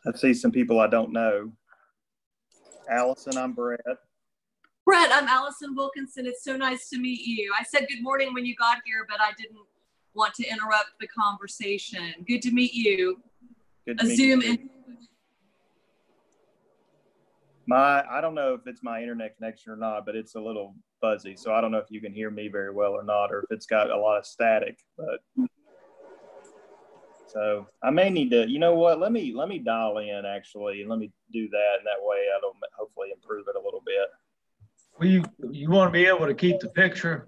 I see some people I don't know. Allison, I'm Brett. Brett, I'm Allison Wilkinson. It's so nice to meet you. I said good morning when you got here, but I didn't want to interrupt the conversation. Good to meet you. Good to meet you too. I don't know if it's my internet connection or not, but it's a little fuzzy. So I don't know if you can hear me very well or not, or if it's got a lot of static, but so I may need to, you know what, let me dial in actually, and let me do that. And that way I'll hopefully improve it a little bit. Well, you want to be able to keep the picture?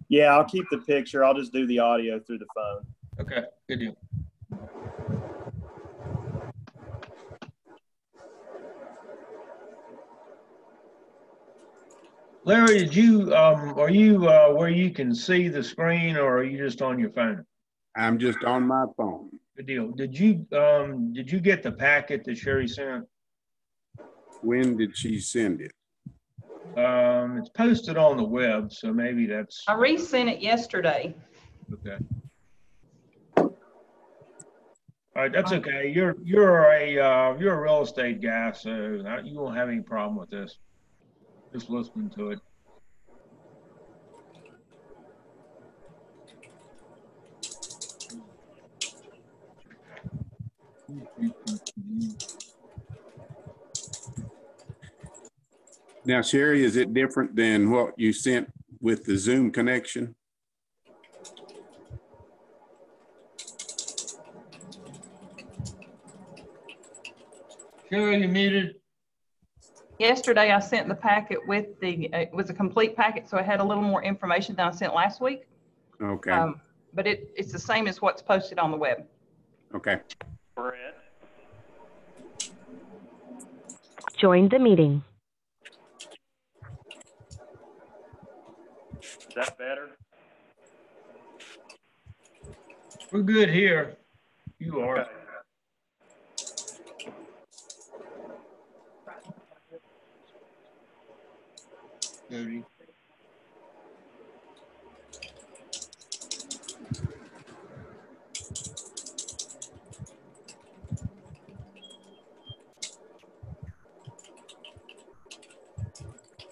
Yeah, I'll keep the picture. I'll just do the audio through the phone. Okay, good deal. Larry, did you are you where you can see the screen, or are you just on your phone? I'm just on my phone. Good deal. Did you get the packet that Sherry sent? When did she send it? It's posted on the web, so maybe that's. I resent it yesterday. Okay. All right, that's okay. You're a real estate guy, so you won't have any problem with this. Just listening to it. Now, Sherry, is it different than what you sent with the Zoom connection? Sherry, you muted. Yesterday, I sent the packet with it was a complete packet, so it had a little more information than I sent last week. Okay. But it's the same as what's posted on the web. Okay. Brett. Join the meeting. Is that better? We're good here. You are. Okay. Jody.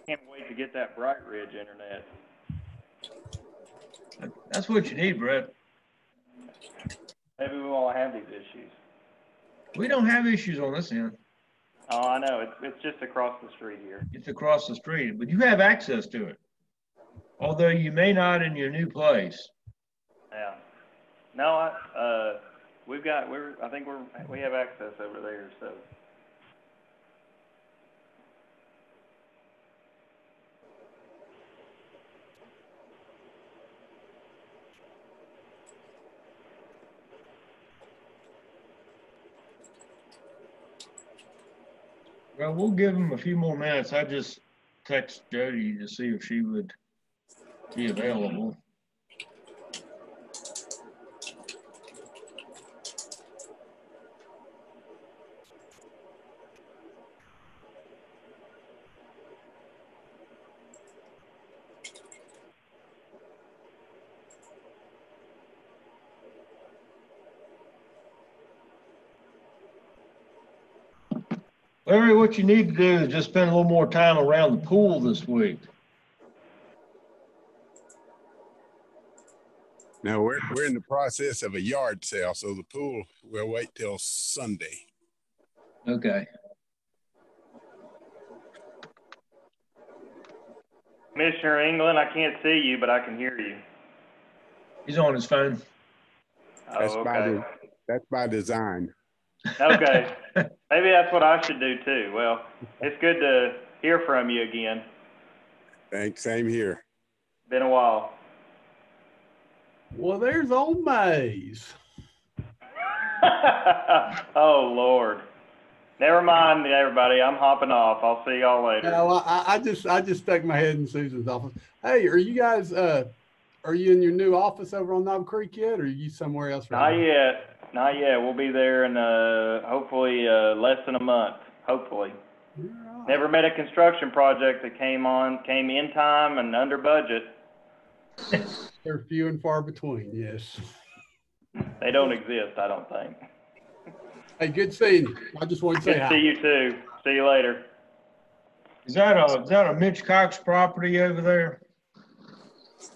Can't wait to get that Bright Ridge internet. That's what you need, Brett. Maybe we won't have these issues. We don't have issues on this end. Oh, I know. It's just across the street here. It's across the street, but you have access to it. Although you may not in your new place. Yeah. No, I think we have access over there, so. Well, we'll give them a few more minutes. I just text Jody to see if she would be available. Larry, what you need to do is just spend a little more time around the pool this week. Now we're in the process of a yard sale, so the pool will wait till Sunday. Okay. Commissioner England, I can't see you, but I can hear you. He's on his phone. Oh, okay. That's by design. Okay. Maybe that's what I should do too. Well, it's good to hear from you again. Thanks, same here. Been a while. Well, there's old Maze. Oh, Lord. Never mind, everybody. I'm hopping off. I'll see y'all later. No, I just stuck my head in Susan's office. Hey, are you guys, are you in your new office over on Knob Creek yet, or are you somewhere else? Not yet. Not yet. We'll be there in hopefully less than a month. Hopefully. Right. Never met a construction project that came in time and under budget. They're few and far between. Yes. They don't exist, I don't think. Hey, good seeing you. I just wanted to Good say to hi. see you too. See you later. Is that a Mitch Cox property over there?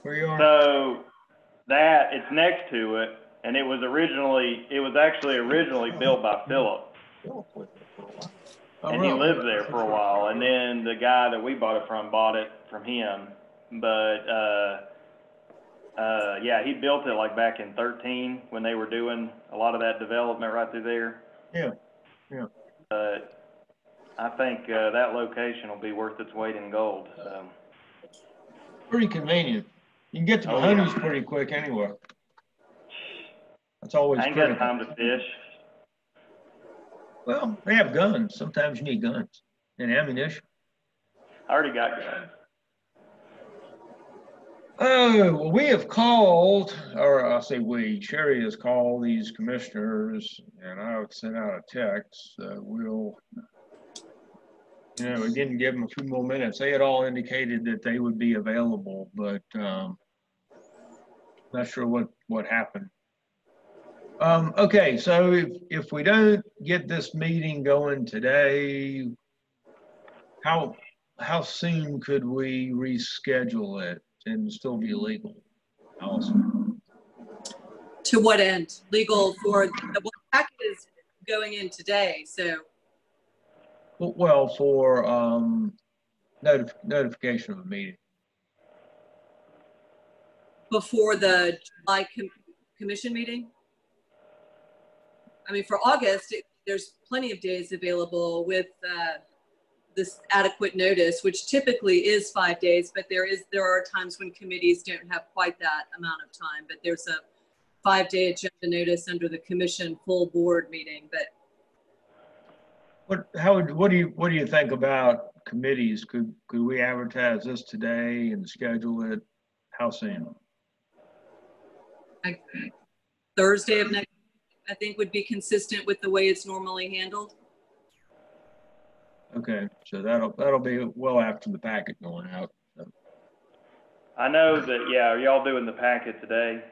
Where you are? So it's next to it, and it was actually originally built by Philip, Oh, and he really? lived there for a while. And then the guy that we bought it from him. But yeah, he built it like back in 2013 when they were doing a lot of that development right through there. Yeah, yeah. But I think that location will be worth its weight in gold. So. Pretty convenient. You can get to Oh, Mahoney's yeah. pretty quick anyway. That's always I ain't got critical. time to fish. Well, they have guns. Sometimes you need guns and ammunition. I already got guns. Oh, well, we have called, or I'll say we, Sherry has called these commissioners, and I've sent out a text. We'll, we didn't give them a few more minutes. They had all indicated that they would be available, but not sure what happened. Okay, so if we don't get this meeting going today, how soon could we reschedule it and still be legal? Allison? To what end? Legal for the packet is going in today, so. Well, for notification of a meeting. Before the July commission meeting? I mean, for August, there's plenty of days available with this adequate notice, which typically is 5 days, but there are times when committees don't have quite that amount of time, but there's a 5-day agenda notice under the commission full board meeting. But what do you think about committees? Could we advertise this today and schedule it? How soon? Thursday of next, I think, would be consistent with the way it's normally handled. Okay, so that'll be well after the packet going out. So. I know that. Yeah, are y'all doing the packet today?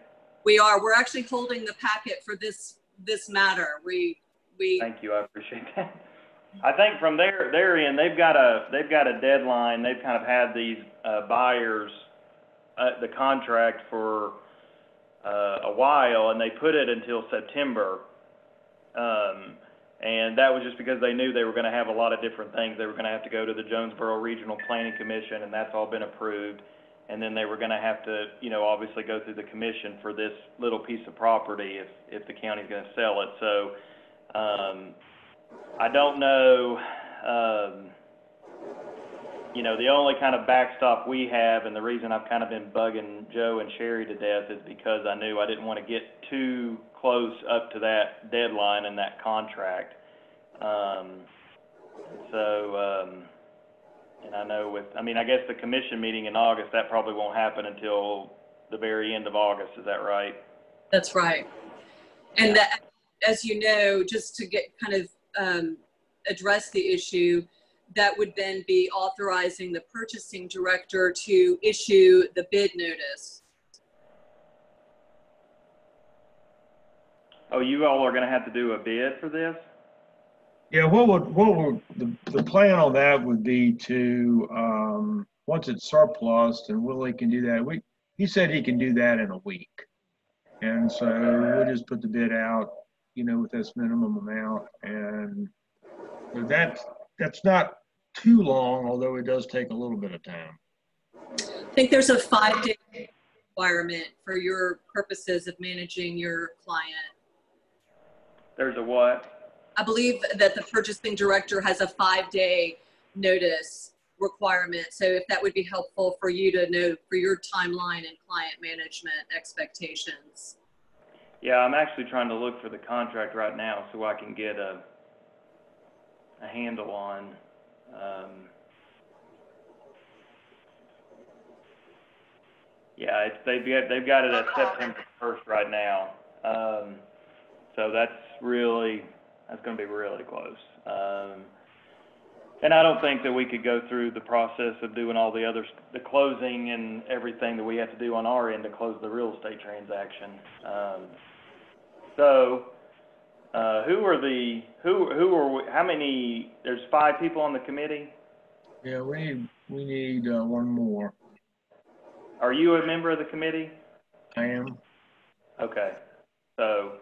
We are. We're actually holding the packet for this matter. We. Thank you. I appreciate that. I think from their end, they've got a deadline. They've kind of had these buyers the contract for a while, and they put it until September. And that was just because they knew they were going to have a lot of different things. They were going to have to go to the Jonesboro Regional Planning Commission, and that's all been approved. And then they were going to have to, obviously go through the commission for this little piece of property if the county's going to sell it. So I don't know. The only kind of backstop we have, and the reason I've kind of been bugging Joe and Sherry to death, is because I knew I didn't want to get too close up to that deadline and that contract. And I know I guess the commission meeting in August, that probably won't happen until the very end of August. Is that right? That's right. And that, as you know, just to get kind of address the issue, that would then be authorizing the purchasing director to issue the bid notice. Oh, you all are going to have to do a bid for this? Yeah, what would the plan on that would be to once it's surplus, and Willie can do that. He said he can do that in a week, and so we'll just put the bid out, with this minimum amount, and that's not too long, although it does take a little bit of time. I think there's a 5-day requirement for your purposes of managing your client. There's a what? I believe that the purchasing director has a 5-day notice requirement. So if that would be helpful for you to know for your timeline and client management expectations. Yeah, I'm actually trying to look for the contract right now so I can get a handle on. Yeah, they've got it at September 1st right now. So that's going to be really close. And I don't think that we could go through the process of doing all the closing and everything that we have to do on our end to close the real estate transaction. So how many, there's 5 people on the committee? Yeah, we need one more. Are you a member of the committee? I am. Okay, so,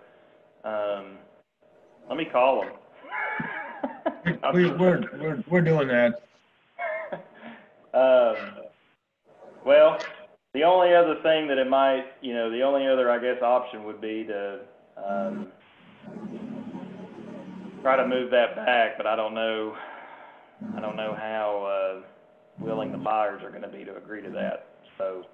let me call them. We're doing that. Well, the only other thing that it might, the only other, I guess, option would be to, try to move that back, but I don't know how, willing the buyers are gonna be to agree to that. So,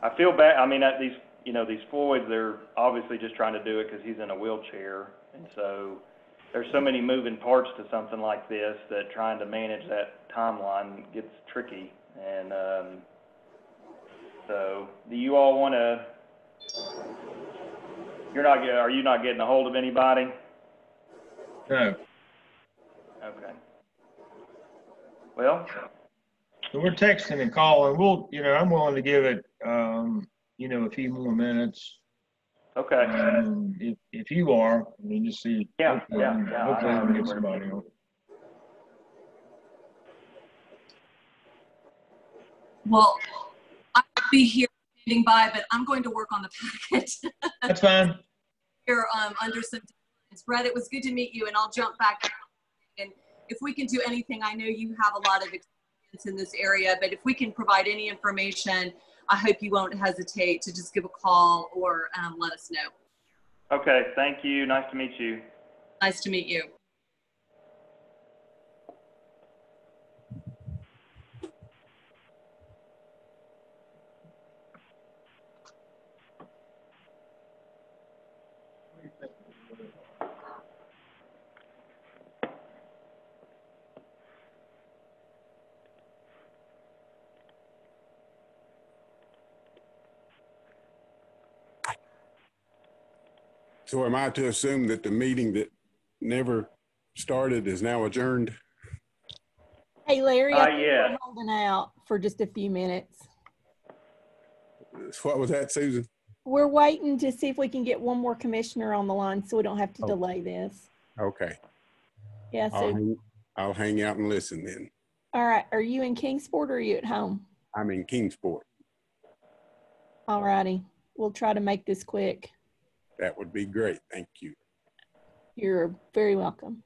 I feel bad, I mean, these Floyds, they're obviously just trying to do it because he's in a wheelchair, and so there's so many moving parts to something like this that trying to manage that timeline gets tricky. And so, do you all want to? Are you not getting a hold of anybody? No. Okay. Well, So we're texting and calling. I'm willing to give it, a few more minutes. okay. If you are, I mean, just see. Yeah. Hopefully we can get somebody on. Well, I'll be here standing by, but I'm going to work on the packet. That's fine. Here under some deadlines. Brett, it was good to meet you, and I'll jump back. And if we can do anything, I know you have a lot of experience in this area, but if we can provide any information, I hope you won't hesitate to just give a call or let us know. Okay, thank you. Nice to meet you. Nice to meet you. So am I to assume that the meeting that never started is now adjourned? Hey, Larry, I think yeah. we're holding out for just a few minutes. What was that, Susan? We're waiting to see if we can get one more commissioner on the line so we don't have to Oh. delay this. Okay. Yeah, so, I'll hang out and listen then. all right. Are you in Kingsport or are you at home? I'm in Kingsport. All righty. We'll try to make this quick. That would be great. Thank you. You're very welcome.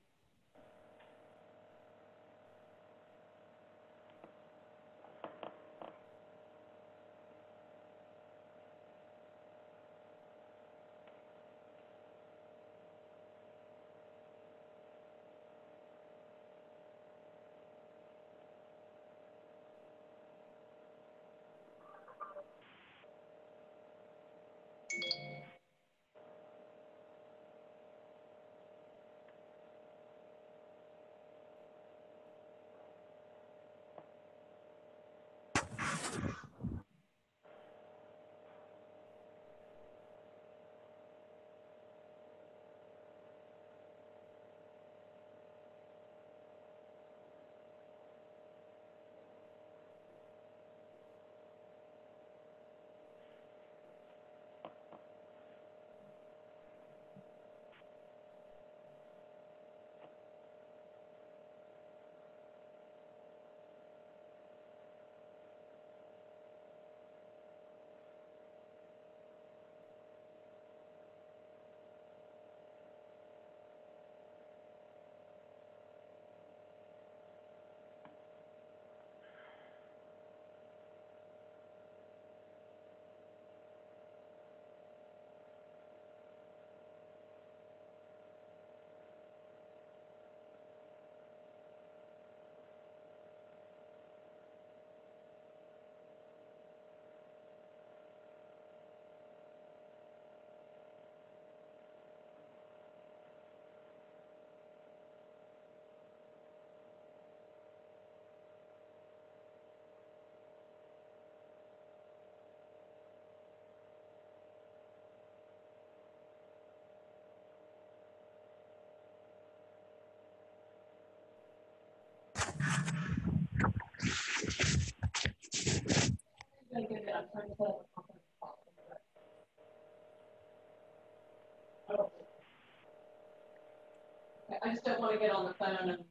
I just don't want to get on the phone and.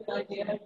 Good idea.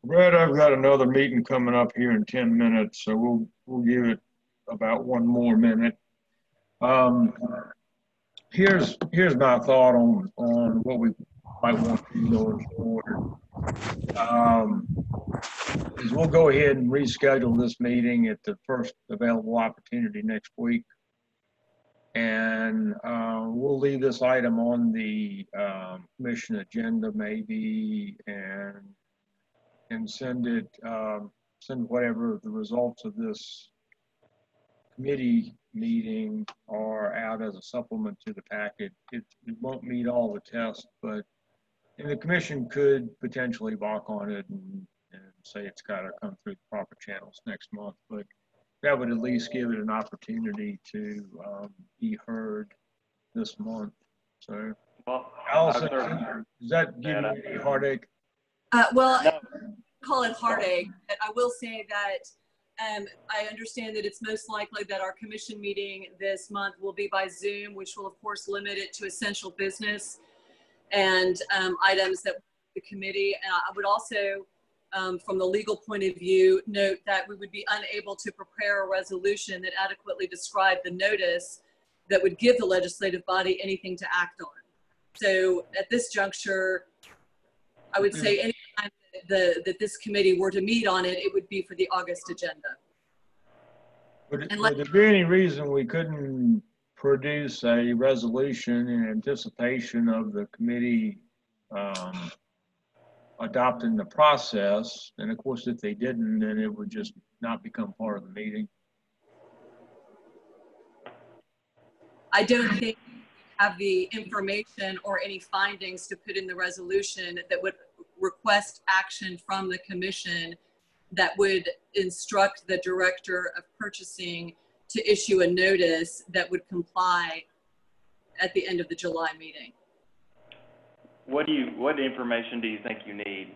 Brett, I've got another meeting coming up here in 10 minutes, so we'll give it about one more minute. Here's my thought on what we might want to do going forward. Is we'll go ahead and reschedule this meeting at the first available opportunity next week. And we'll leave this item on the commission agenda maybe and send whatever the results of this committee meeting are out as a supplement to the packet. It won't meet all the tests, but and the commission could potentially balk on it and say it's got to come through the proper channels next month. But that would at least give it an opportunity to be heard this month. So, Well, Allison, does that give you any heartache? Well, no. I call it heartache, but I will say that I understand that it's most likely that our commission meeting this month will be by Zoom, which will of course limit it to essential business and items that the committee. And I would also, from the legal point of view, note that we would be unable to prepare a resolution that adequately described the notice that would give the legislative body anything to act on. So at this juncture, I would say anytime that this committee were to meet on it, it would be for the August agenda. Would there be any reason we couldn't produce a resolution in anticipation of the committee adopting the process? And of course, if they didn't, then it would just not become part of the meeting. I don't think we have the information or any findings to put in the resolution that would request action from the commission that would instruct the director of purchasing to issue a notice that would comply at the end of the July meeting. What information do you think you need?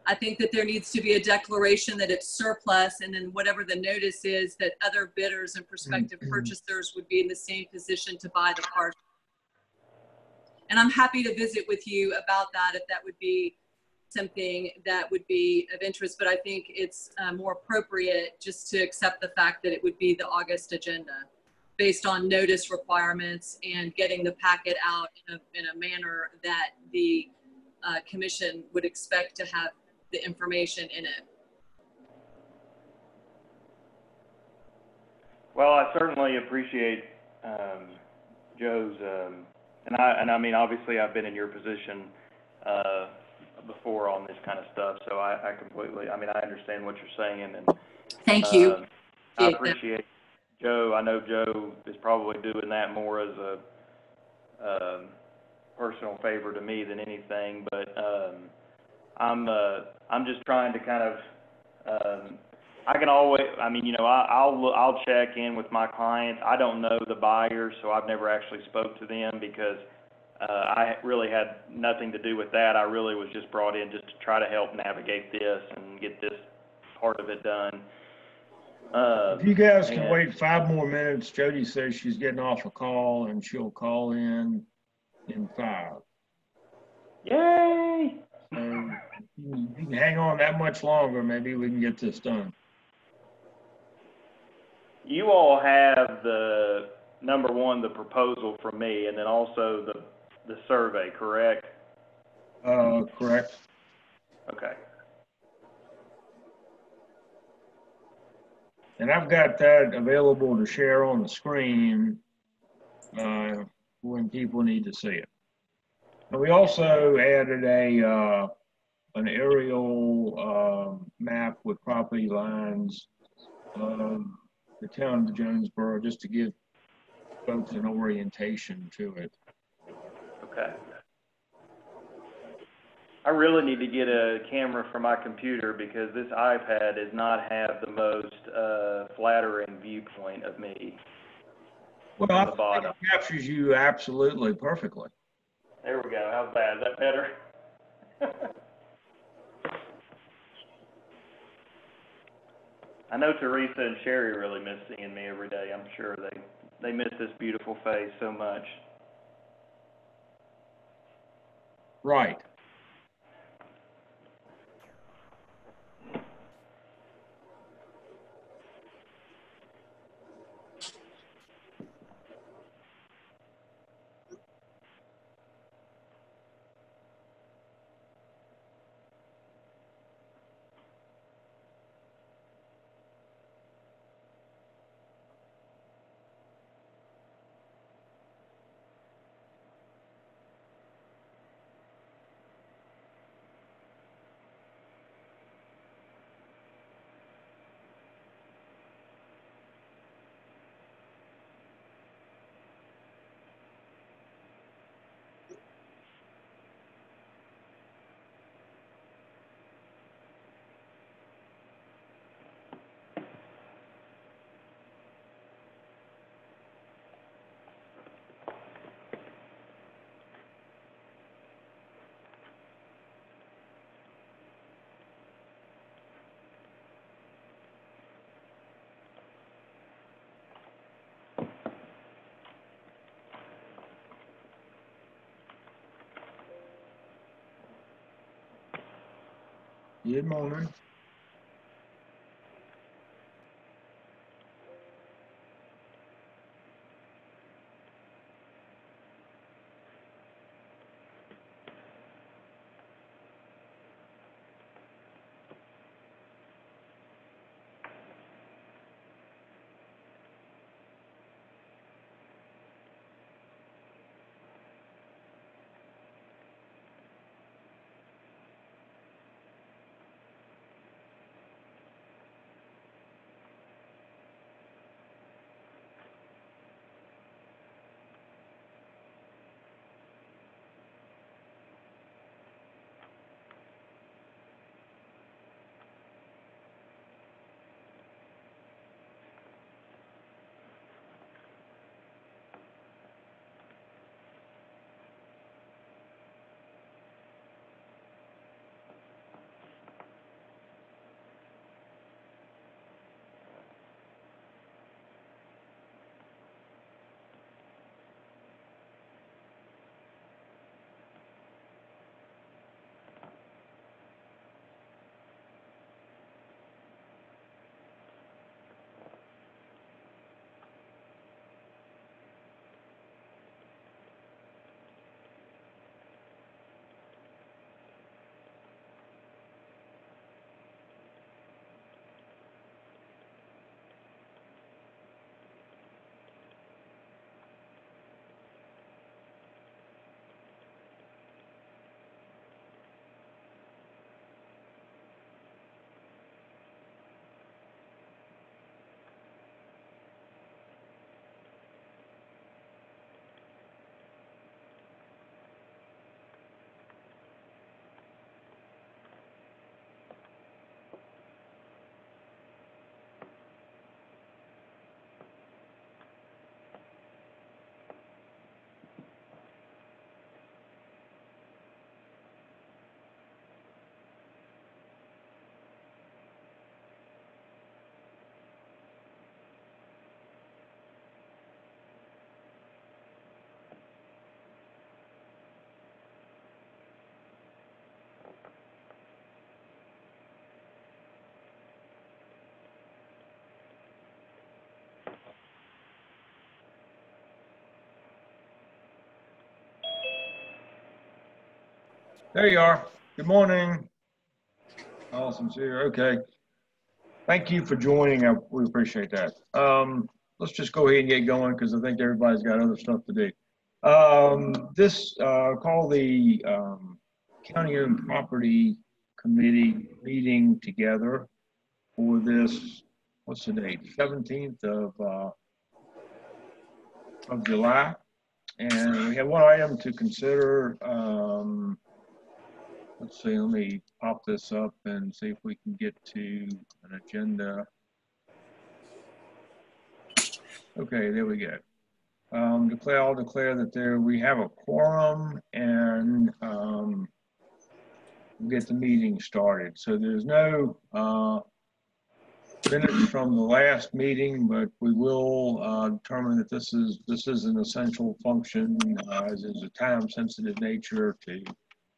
I think that there needs to be a declaration that it's surplus, and then whatever the notice is, that other bidders and prospective purchasers would be in the same position to buy the parcel. And I'm happy to visit with you about that if that would be something that would be of interest, but I think it's more appropriate just to accept the fact that it would be the August agenda. based on notice requirements and getting the packet out in a manner that the commission would expect to have the information in it. Well, I certainly appreciate Joe's, and I mean, obviously, I've been in your position before on this kind of stuff, so I completely, I mean, I understand what you're saying, and Thank you. I appreciate Joe. I know Joe is probably doing that more as a personal favor to me than anything, but I'm just trying to kind of. I can always, I mean, you know, I'll check in with my clients. I don't know the buyers, so I've never actually spoke to them because I really had nothing to do with that. I really was just brought in just to try to help navigate this and get this part of it done. If you guys can wait 5 more minutes, Jody says she's getting off a call and she'll call in 5. Yay! So you can hang on that much longer, maybe we can get this done. You all have the, number one, the proposal from me, and then also the survey, correct? Correct. Okay. And I've got that available to share on the screen when people need to see it. And we also added an aerial map with property lines of the town of Jonesboro, just to give folks an orientation to it. Okay. I really need to get a camera for my computer because this iPad does not have the most flattering viewpoint of me. Well, I think it captures you absolutely perfectly. There we go. How's that? Is that better? I know Teresa and Sherry really miss seeing me every day. I'm sure they miss this beautiful face so much. Right. Good morning. There you are. Good morning. Allison's here. Okay. Thank you for joining. We appreciate that. Let's just go ahead and get going because I think everybody's got other stuff to do. Call the County-Owned Property Committee meeting together for this, what's the date? 17th of July. And we have one item to consider. Let's see, let me pop this up and see if we can get to an agenda. Okay, there we go. I'll declare that we have a quorum, and we'll get the meeting started. So there's no minutes from the last meeting, but we will determine that this is an essential function, as is a time-sensitive nature to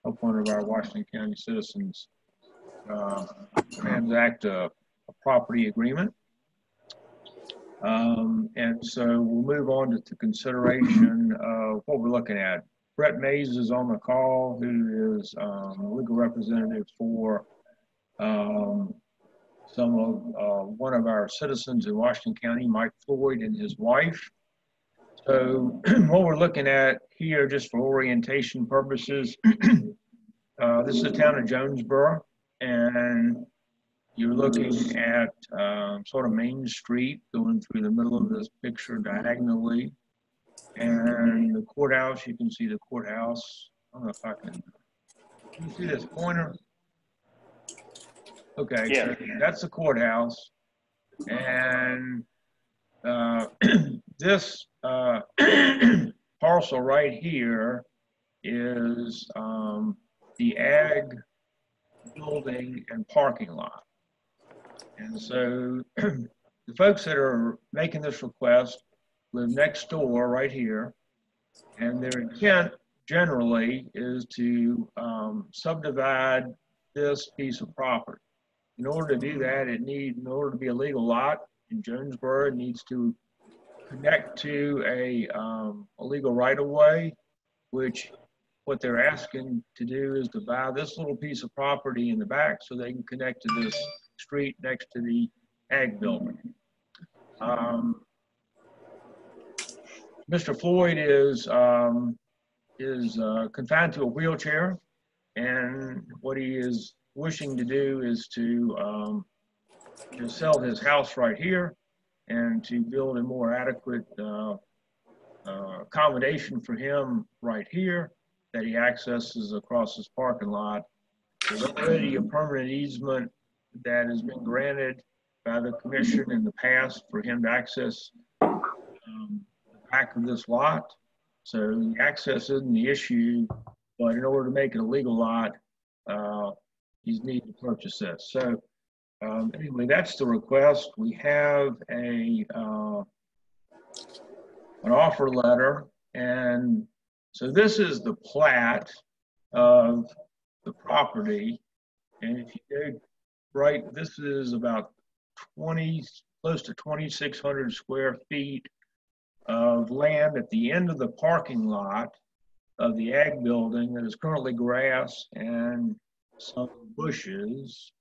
help one of our Washington County citizens transact a property agreement. And so we'll move on to consideration of what we're looking at. Brett Mays is on the call, who is a legal representative for one of our citizens in Washington County, Mike Floyd, and his wife. So what we're looking at here, just for orientation purposes, this is the town of Jonesboro, and you're looking at sort of Main Street going through the middle of this picture diagonally. And the courthouse, you can see the courthouse. I don't know if I can you see this pointer? Okay, yeah. So that's the courthouse. And this parcel right here is the ag building and parking lot. And so the folks that are making this request live next door right here, and their intent generally is to subdivide this piece of property. In order to do that, in order to be a legal lot in Jonesboro, it needs to connect to a legal right-of-way, which what they're asking to do is to buy this little piece of property in the back so they can connect to this street next to the ag building. Mr. Floyd is confined to a wheelchair, and what he is wishing to do is to sell his house right here and to build a more adequate accommodation for him right here that he accesses across his parking lot. There's already a permanent easement that has been granted by the commission in the past for him to access the back of this lot. So the access isn't the issue, but in order to make it a legal lot, he's need to purchase this. So anyway, that's the request. We have an offer letter, and so this is the plat of the property. And if you go right, this is about close to 2,600 square feet of land at the end of the parking lot of the ag building that is currently grass and some bushes.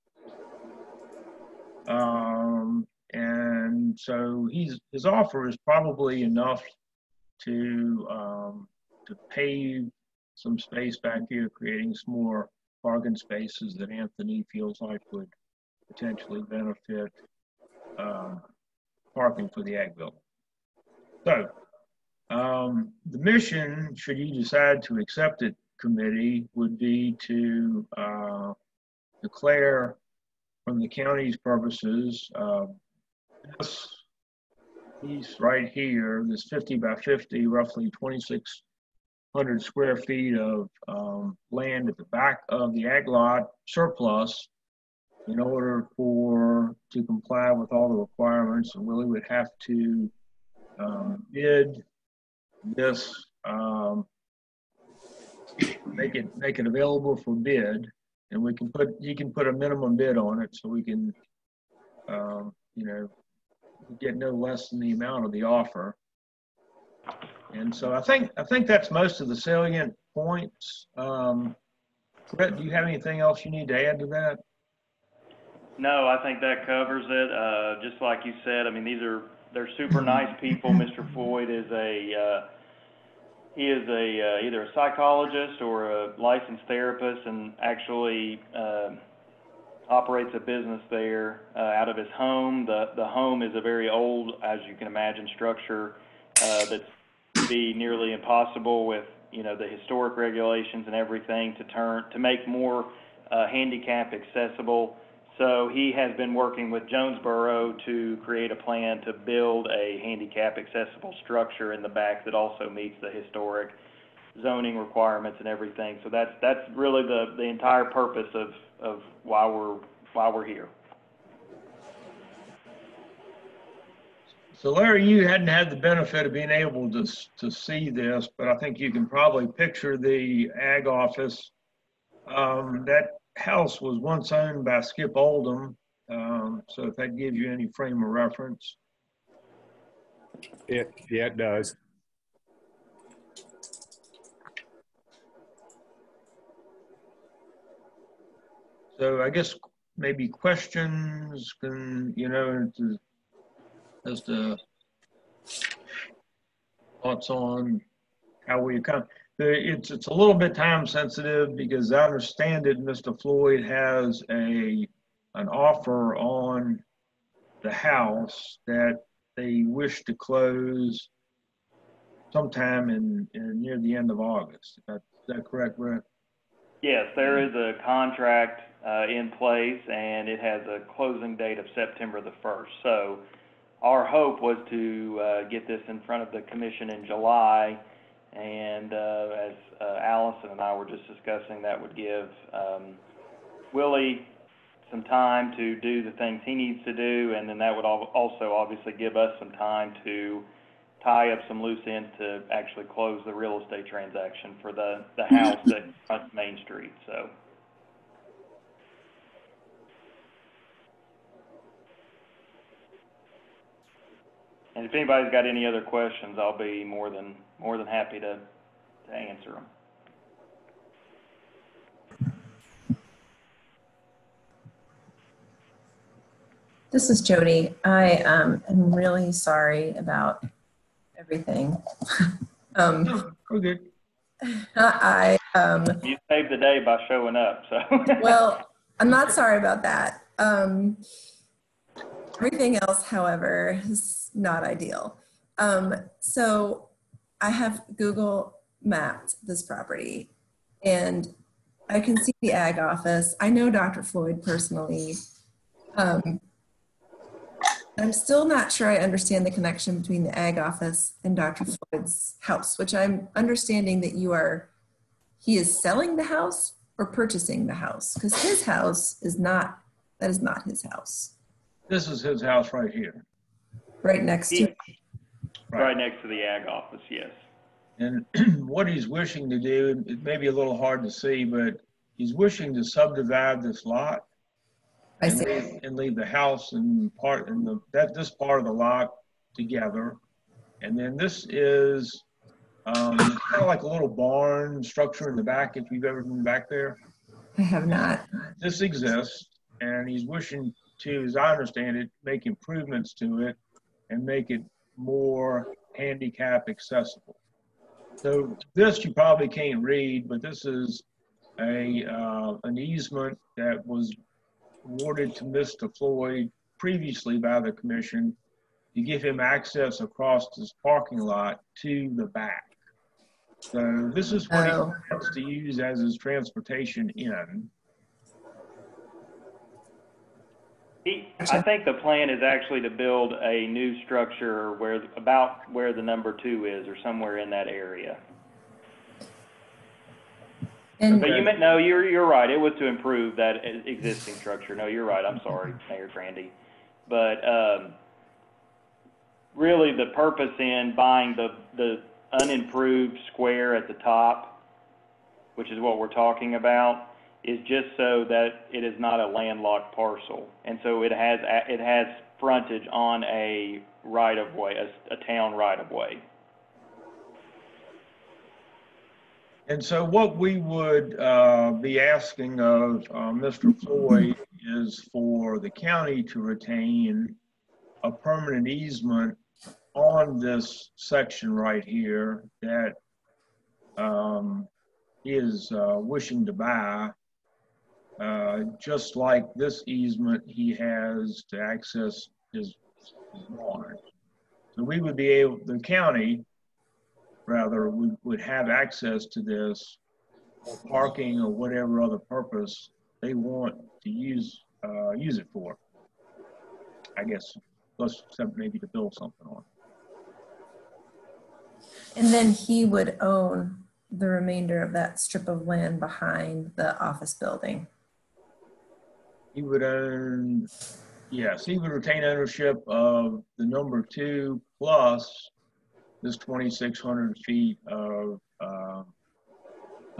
And so his offer is probably enough to pave some space back here, creating some more parking spaces that Anthony feels like would potentially benefit parking for the ag building. So the mission, should you decide to accept it, committee, would be to declare from the county's purposes, this piece right here, this 50 by 50, roughly 2,600 square feet of land at the back of the ag lot surplus, in order to comply with all the requirements, and Willie would have to bid this, make it available for bid, and he can put a minimum bid on it, so we can get no less than the amount of the offer. And so I think that's most of the salient points. Brett, do you have anything else you need to add to that? No, I think that covers it. Just like you said, I mean, they're super nice people. Mr. Floyd is either a psychologist or a licensed therapist, and actually operates a business there out of his home. The home is a very old, as you can imagine, structure that's be nearly impossible with, you know, the historic regulations and everything to make more handicap accessible. So he has been working with Jonesboro to create a plan to build a handicap accessible structure in the back that also meets the historic zoning requirements and everything. So that's really the entire purpose of why we're here. So Larry, you hadn't had the benefit of being able to see this, but I think you can probably picture the ag office. That house was once owned by Skip Oldham, so if that gives you any frame of reference. Yeah, it does. So I guess maybe questions can, you know, as to thoughts on how we come. It's a little bit time sensitive because I understand that Mr. Floyd has an offer on the house that they wish to close sometime in near the end of August. Is that correct, Brett? Yes, there is a contract in place, and it has a closing date of September the 1st. So our hope was to get this in front of the commission in July, and as Allison and I were just discussing, that would give Willie some time to do the things he needs to do, and then that would also obviously give us some time to tie up some loose ends to actually close the real estate transaction for the house that fronts Main Street. So. And if anybody's got any other questions, I'll be more than happy to answer them. This is Jody. I am really sorry about everything. We're good. You saved the day by showing up, so. Well, I'm not sorry about that. Everything else, however, is not ideal. So I have Google mapped this property, and I can see the ag office. I know Dr. Floyd personally. I'm still not sure I understand the connection between the ag office and Dr. Floyd's house, which I'm understanding that he is selling the house or purchasing the house, because his house is not his house. This is his house right here. Right next to. Right next to the ag office, yes. And what he's wishing to do, it may be a little hard to see, but he's wishing to subdivide this lot and leave the house and this part of the lot together. And then this is kind of like a little barn structure in the back, if you've ever been back there. I have not. This exists, and he's wishing to, as I understand it, make improvements to it and make it more handicap accessible. So this you probably can't read, but this is an easement that was awarded to Mr. Floyd previously by the commission to give him access across this parking lot to the back. So this is what he wants to use as his transportation in. I think the plan is actually to build a new structure about where the number 2 is, or somewhere in that area. But you're right. It was to improve that existing structure. No, you're right. I'm sorry, Mayor Grandy. But really, the purpose in buying the unimproved square at the top, which is what we're talking about, is just so that it is not a landlocked parcel, and so it has frontage on a right-of-way, a town right-of-way. And so what we would be asking of Mr. Floyd is for the county to retain a permanent easement on this section right here that he is wishing to buy, just like this easement he has to access his lawn. So we would be able, the county rather, would have access to this for parking or whatever other purpose they want to use it for. I guess, plus maybe to build something on. And then he would own the remainder of that strip of land behind the office building. He would own, yes, he would retain ownership of the number 2 plus this 2,600 feet of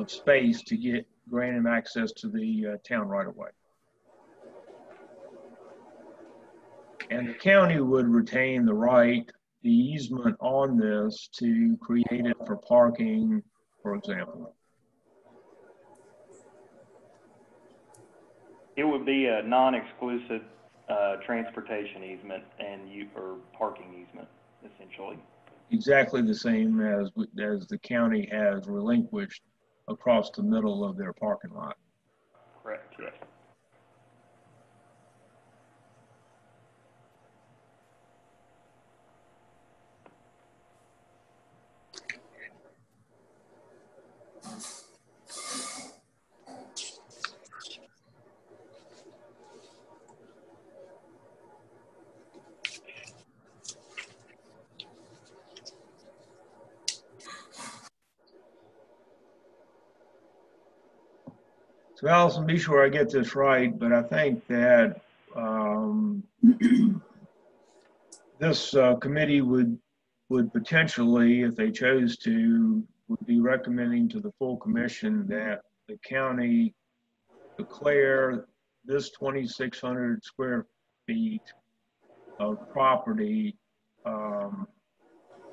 space to grant him access to the town right away. And the county would retain the right, the easement on this to create it for parking, for example. It would be a non-exclusive transportation easement or parking easement, essentially. Exactly the same as the county has relinquished across the middle of their parking lot. Correct, yes. So Allison, be sure I get this right, but I think that this committee would potentially, if they chose to, would be recommending to the full commission that the county declare this 2,600 square feet of property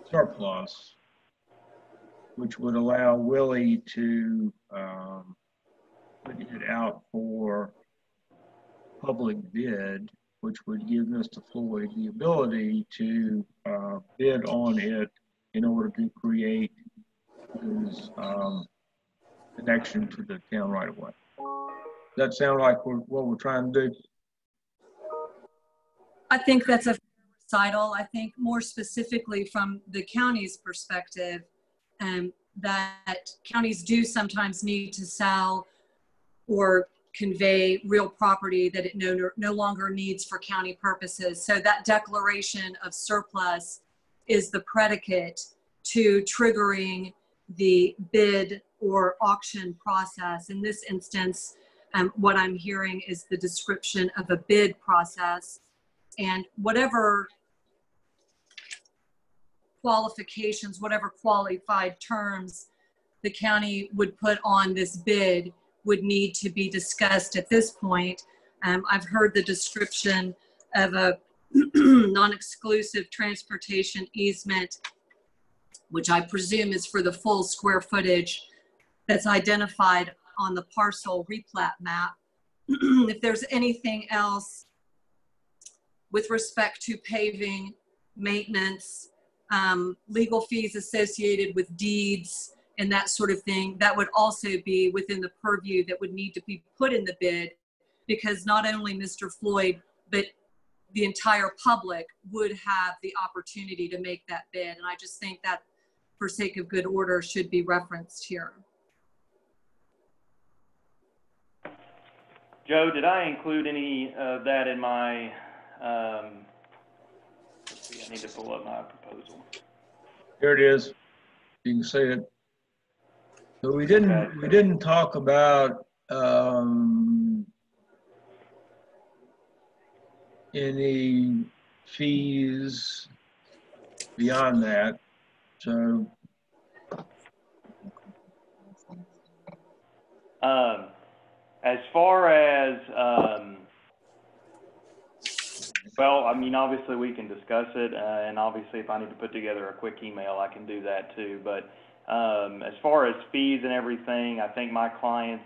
surplus, which would allow Willie to put it out for public bid, which would give Mr. Floyd the ability to bid on it in order to create his connection to the town right away. Does that sound like what we're trying to do? I think that's a recital. I think more specifically from the county's perspective, that counties do sometimes need to sell or convey real property that it no longer needs for county purposes. So that declaration of surplus is the predicate to triggering the bid or auction process. In this instance, what I'm hearing is the description of a bid process, and whatever qualifications, whatever qualified terms the county would put on this bid would need to be discussed at this point. I've heard the description of a non-exclusive transportation easement, which I presume is for the full square footage that's identified on the parcel replat map. If there's anything else with respect to paving, maintenance, legal fees associated with deeds, and that sort of thing, that would also be within the purview that would need to be put in the bid, because not only Mr. Floyd, but the entire public would have the opportunity to make that bid. And I just think that, for sake of good order, should be referenced here. Joe, did I include any of that in my, let's see, I need to pull up my proposal. Here it is. You can see it. So we didn't talk about any fees beyond that. So as far as well, I mean, obviously we can discuss it, and obviously if I need to put together a quick email, I can do that too. But As far as fees and everything, I think my clients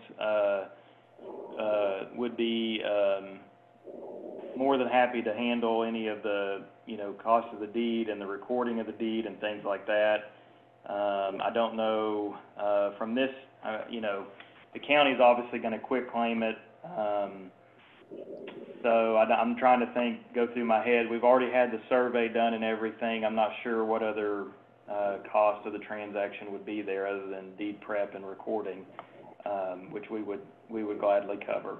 would be more than happy to handle any of the, cost of the deed and the recording of the deed and things like that. I don't know, from this, the county's obviously going to quit claim it. So I'm trying to go through my head. We've already had the survey done and everything. I'm not sure what other cost of the transaction would be there other than deed prep and recording, which we would gladly cover.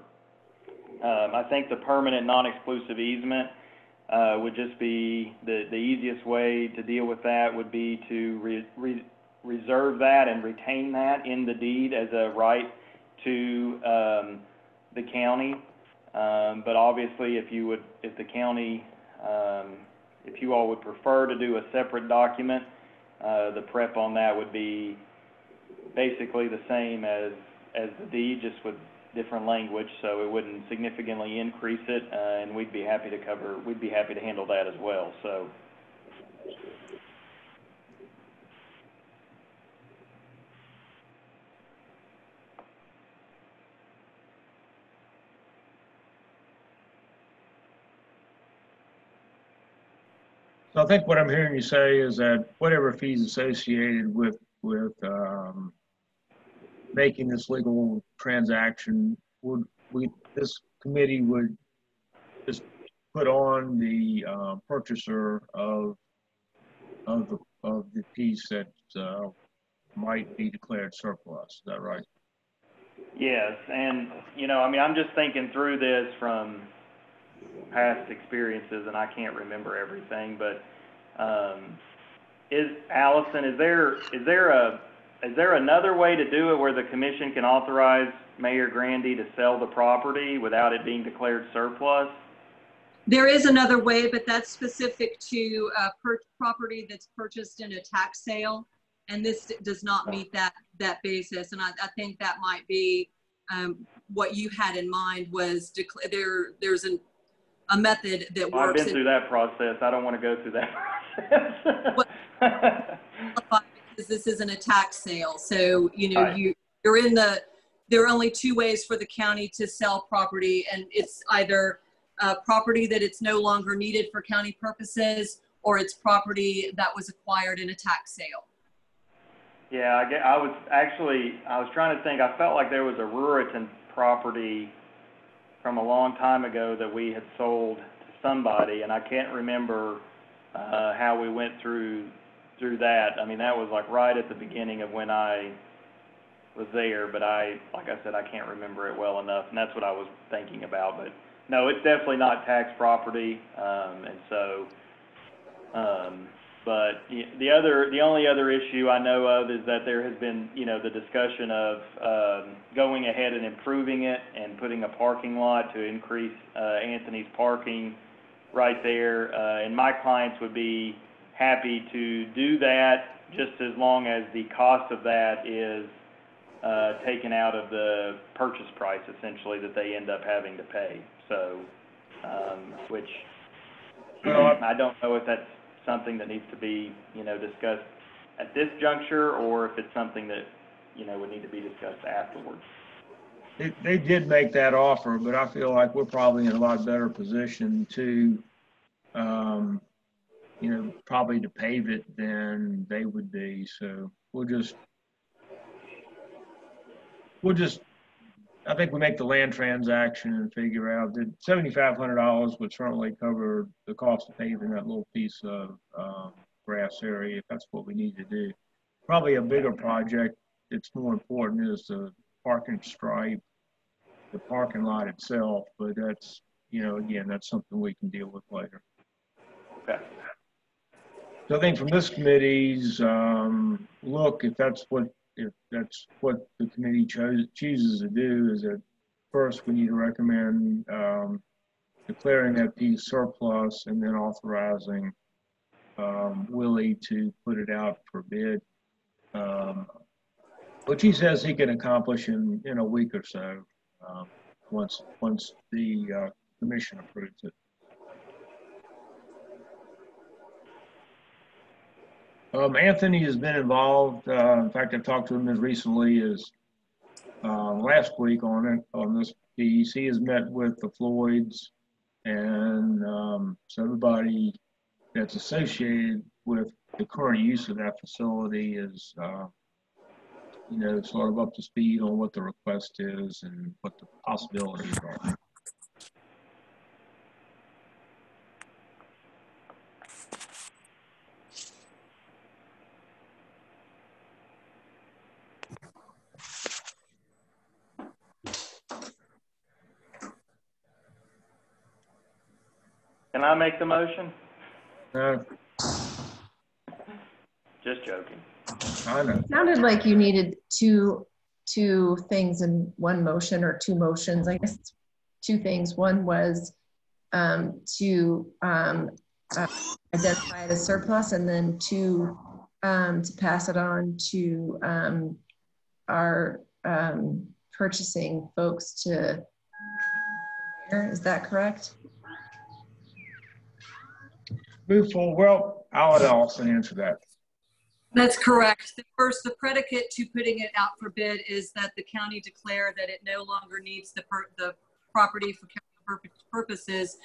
I think the permanent non-exclusive easement would just be the easiest way to deal with that would be to reserve that and retain that in the deed as a right to the county. But obviously, if the county, if you all would prefer to do a separate document, the prep on that would be basically the same as the deed, just with different language, so it wouldn't significantly increase it, and we'd be happy to handle that as well. So. So I think what I'm hearing you say is that whatever fees associated with making this legal transaction this committee would just put on the purchaser of the piece that might be declared surplus. Is that right? Yes, and I'm just thinking through this from past experiences, and I can't remember everything, but Allison, is there another way to do it where the commission can authorize Mayor Grandy to sell the property without it being declared surplus? There is another way, but that's specific to property that's purchased in a tax sale, and this does not meet that basis. And I think that might be what you had in mind was there's a method that works. I've been through that process. I don't want to go through that process. Because this isn't a tax sale, so Right. there are only two ways for the county to sell property, and it's either property that it's no longer needed for county purposes, or it's property that was acquired in a tax sale. Yeah, I was trying to think. I felt like there was a Ruritan property from a long time ago that we had sold to somebody, and I can't remember how we went through that. I mean, that was like right at the beginning of when I was there, but like I said, I can't remember it well enough, and that's what I was thinking about. But no, it's definitely not tax property, and so. But the only other issue I know of is that there has been, the discussion of going ahead and improving it and putting a parking lot to increase Anthony's parking right there. And my clients would be happy to do that just as long as the cost of that is taken out of the purchase price, essentially, that they end up having to pay. So, which I don't know if that's something that needs to be, discussed at this juncture, or if it's something that, would need to be discussed afterwards. They did make that offer, but I feel like we're probably in a lot better position to, probably to pave it than they would be. So we'll just, I think we make the land transaction and figure out that $7,500 would certainly cover the cost of paving that little piece of grass area if that's what we need to do. Probably a bigger project that's more important is the parking stripe, the parking lot itself, but that's, again, that's something we can deal with later. Okay. So I think from this committee's look, if that's what the committee chooses to do, is that first we need to recommend declaring that piece surplus and then authorizing Willie to put it out for bid, which he says he can accomplish in a week or so once the commission approves it. Anthony has been involved. In fact, I talked to him as recently as last week on this piece. He has met with the Floyds, and so everybody that's associated with the current use of that facility is, sort of up to speed on what the request is and what the possibilities are. Can I make the motion? Just joking. I know. It sounded like you needed two things in one motion, or two motions. I guess it's two things. One was to identify the surplus, and then two, to pass it on to our purchasing folks to. Is that correct? Move forward. Well, I'll let Allison answer that. That's correct. The predicate to putting it out for bid is that the county declare that it no longer needs the property for county purposes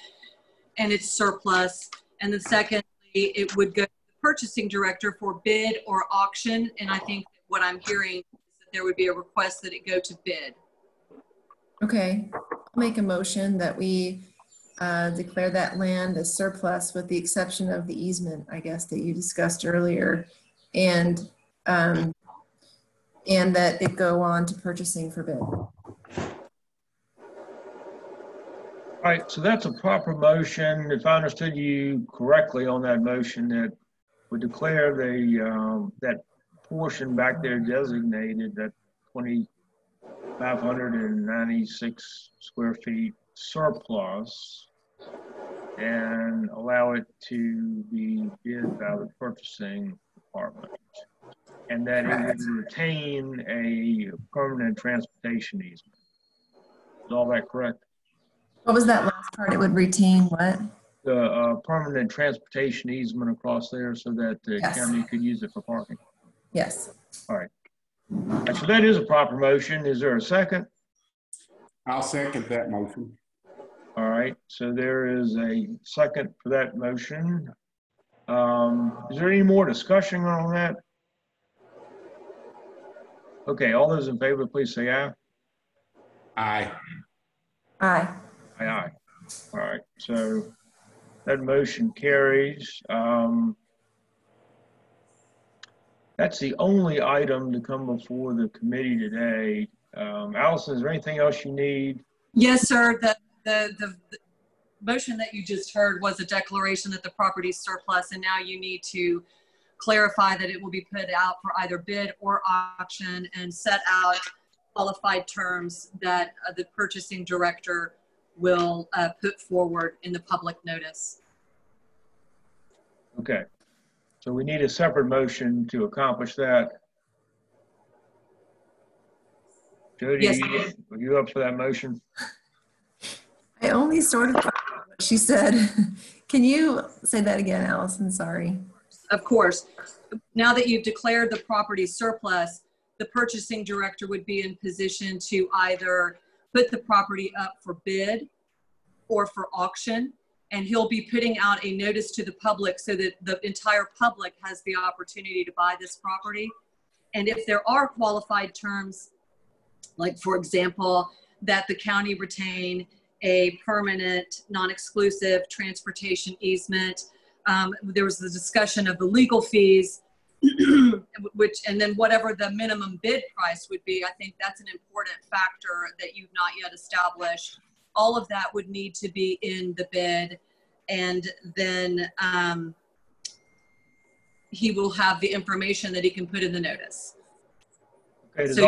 and it's surplus. And then secondly, it would go to the purchasing director for bid or auction. And I think what I'm hearing is that there would be a request that it go to bid. Okay, I'll make a motion that we declare that land as surplus with the exception of the easement, I guess, that you discussed earlier, and that it go on to purchasing for bid. All right, so that's a proper motion. If I understood you correctly on that motion, that would declare that portion back there designated, that 2,596 square feet surplus, and allow it to be bid by the purchasing department, and that it would retain a permanent transportation easement. Is all that correct? What was that last part? It would retain what? The permanent transportation easement across there, so that the county could use it for parking. Yes. All right. So that is a proper motion. Is there a second? I'll second that motion. All right, so there is a second for that motion. Is there any more discussion on that? Okay, all those in favor, please say aye. Aye. Aye. Aye, aye. All right, so that motion carries. That's the only item to come before the committee today. Allison, is there anything else you need? Yes, sir. The motion that you just heard was a declaration that the property is surplus, and now you need to clarify that it will be put out for either bid or auction and set out qualified terms that the purchasing director will put forward in the public notice. Okay, so we need a separate motion to accomplish that. Jody, Yes. are you up for that motion? I only sort of thought what she said. Can you say that again, Allison? Sorry. Of course. Now that you've declared the property surplus, the purchasing director would be in position to either put the property up for bid or for auction, and he'll be putting out a notice to the public so that the entire public has the opportunity to buy this property. And if there are qualified terms, like for example, that the county retain a permanent, non-exclusive transportation easement. There was the discussion of the legal fees, and then whatever the minimum bid price would be. I think that's an important factor that you've not yet established. All of that would need to be in the bid, and then he will have the information that he can put in the notice. Okay, does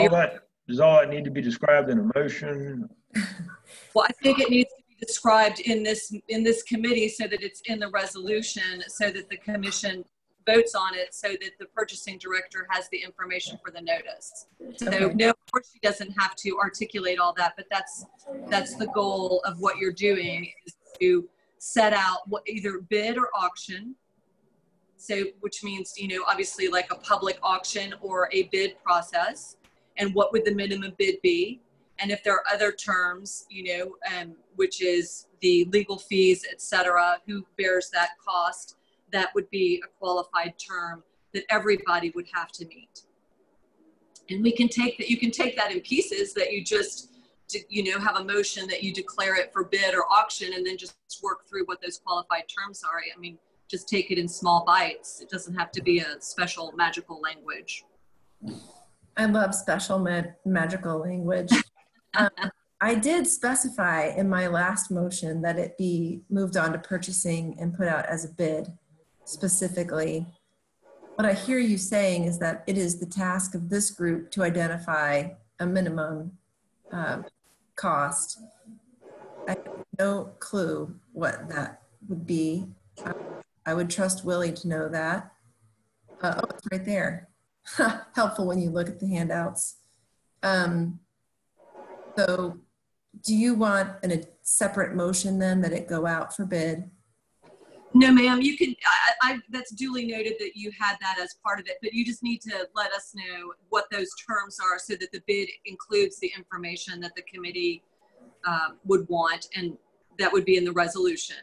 all that need to be described in a motion? Well, I think it needs to be described in this committee so that it's in the resolution, so that the commission votes on it, so that the purchasing director has the information for the notice. So no, of course she doesn't have to articulate all that, but that's the goal of what you're doing, is to set out either bid or auction, So, which means, you know, obviously like a public auction or a bid process, and what would the minimum bid be? And if there are other terms, you know, which is the legal fees, et cetera, who bears that cost, that would be a qualified term that everybody would have to meet. And we can take that, you can take that in pieces, that you just, you know, have a motion that you declare it for bid or auction, and then just work through what those qualified terms are. I mean, just take it in small bites. It doesn't have to be a special magical language. I love special magical language. I did specify in my last motion that it be moved on to purchasing and put out as a bid specifically. What I hear you saying is that it is the task of this group to identify a minimum cost. I have no clue what that would be. I would trust Willie to know that. Oh, it's right there. Helpful when you look at the handouts. So do you want a separate motion then that it go out for bid? No, ma'am, you can, that's duly noted that you had that as part of it, but you just need to let us know what those terms are so that the bid includes the information that the committee would want, and that would be in the resolution.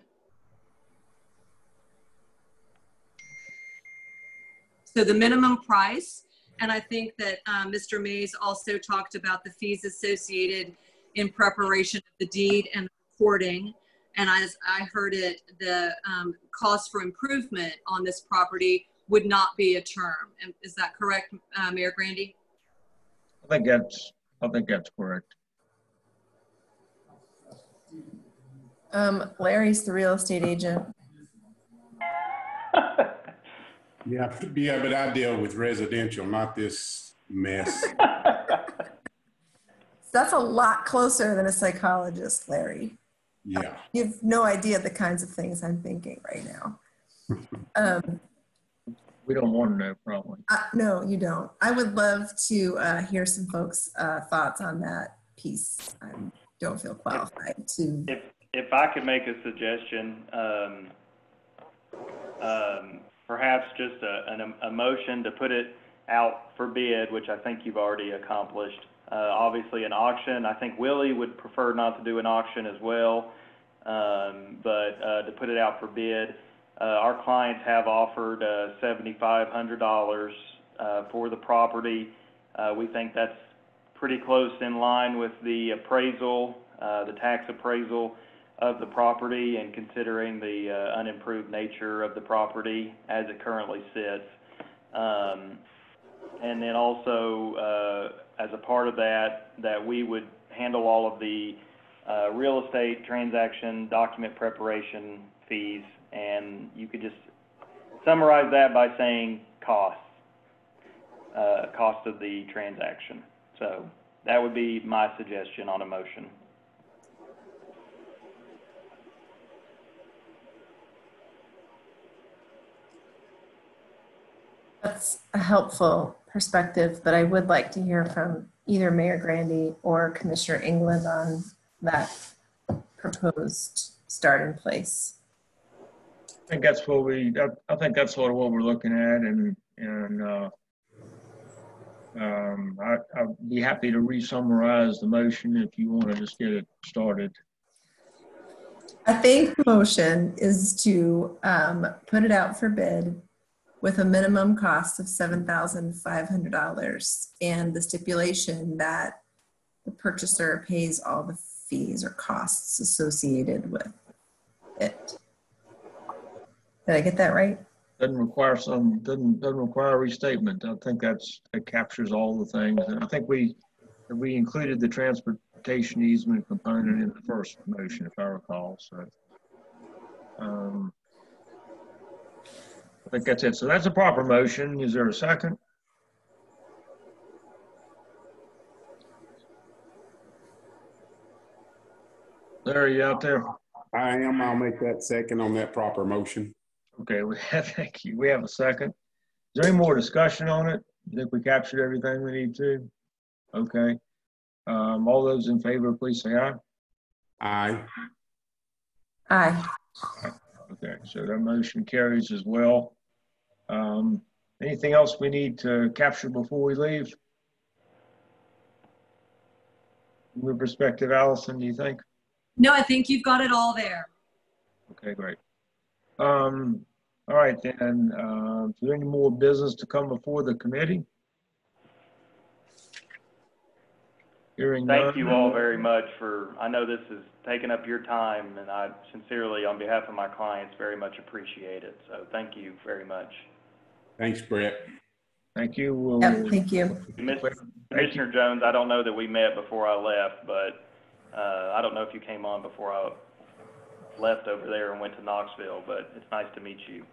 So the minimum price, and I think that Mr. Mays also talked about the fees associated in preparation of the deed and recording. And as I heard it, the cost for improvement on this property would not be a term. And is that correct, Mayor Grandy? I think that's correct. Larry's the real estate agent. Yeah, but I deal with residential, not this mess. That's a lot closer than a psychologist, Larry. Yeah. You have no idea the kinds of things I'm thinking right now. We don't want to know, probably. No, you don't. I would love to hear some folks' thoughts on that piece. I don't feel qualified to. If I could make a suggestion, perhaps just a motion to put it out for bid, which I think you've already accomplished. Obviously an auction, I think Willie would prefer not to do an auction as well, but to put it out for bid. Our clients have offered $7,500 for the property. We think that's pretty close in line with the appraisal, the tax appraisal of the property, and considering the unimproved nature of the property as it currently sits. And then also, as a part of that we would handle all of the real estate transaction document preparation fees, and you could just summarize that by saying cost of the transaction. So that would be my suggestion on a motion. That's a helpful perspective, but I would like to hear from either Mayor Grandy or Commissioner England on that proposed start in place. I think that's what I think that's sort of what we're looking at, and I'd be happy to re-summarize the motion if you want to just get it started. I think the motion is to put it out for bid with a minimum cost of $7,500 and the stipulation that the purchaser pays all the fees or costs associated with it. Did I get that right? Doesn't require a restatement. I think that captures all the things, and I think we included the transportation easement component in the first motion, if I recall. So I think that's it. So that's a proper motion. Is there a second? Larry, you out there? I am. I'll make that second on that proper motion. Okay, thank you. We have a second. Is there any more discussion on it? I think we captured everything we need to. Okay. All those in favor, please say aye. Aye. Aye. Okay, so that motion carries as well. Anything else we need to capture before we leave? From your perspective, Allison, do you think? No, I think you've got it all there. Okay, great. All right, then, is there any more business to come before the committee? Hearing none. Thank you all very much for, I know this has taken up your time, and I sincerely, on behalf of my clients, very much appreciate it. So thank you very much. Thanks, Brett. Thank you. We'll, Yep, thank you. Commissioner Jones, I don't know that we met before I left, but I don't know if you came on before I left over there and went to Knoxville, but it's nice to meet you.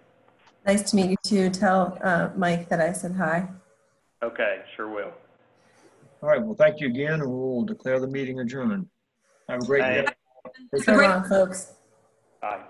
Nice to meet you too. Tell Mike that I said hi. Okay, sure will. All right, well, thank you again, and we'll declare the meeting adjourned. Have a great day. Thanks. So long, folks. Bye.